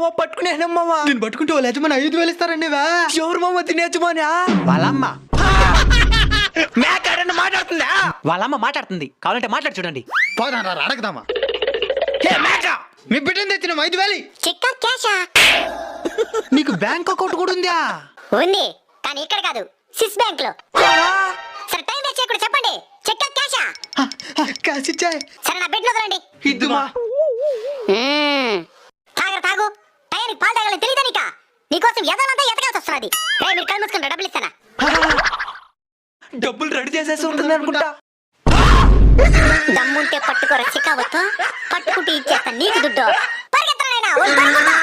మామ పట్టుకునేసాం మామ. నేను పట్టుకుంటే వాళ్ళు యజమాని 5,000 ఇస్తారండి. ఎవరు మామ తినే యజమాని? వాళ్ళమ్మ మేకాడని మాట్లాడుతుందా? వాళ్ళమ్మ మాట్లాడుతుంది, కావాలంటే మాట్లాడి చూడండి. పోదాం రా అడగదామా. ఏ మేక, మీ బిడ్డను తెచ్చిన 5,000. చిక్క క్యాషా నీకు బ్యాంక్ అకౌంట్ కూడా ఉందా? ఉంది, కానీ ఇక్కడ కాదు, సిస్ బ్యాంక్ లో. సరే టైం వేస్ట్ చేయకుండా చెప్పండి, చిక్క క్యాషా? కాసిచ్చాయ్. సరే నా బిడ్డ వదలండి. ఇద్దుమా. తాగు టైంకి పాలు తాగాలని తెలియదా నీకా? నీకోసం ఎదలంతా ఎతకాల్సి వస్తున్నది. మీరు కళ్ళు మూసుకుని డబ్బులు ఇస్తానా? డబ్బులు రెడీ చేసేసి ఉంటుంది అనుకుంటా. దమ్ముంటే పట్టుకోర చిక్కవద్దు, పట్టుకుంటే ఇచ్చేస్తా నీకు దుడ్డు. పరిగెత్తరా నాయనా, ఓ పరిగెత్తా.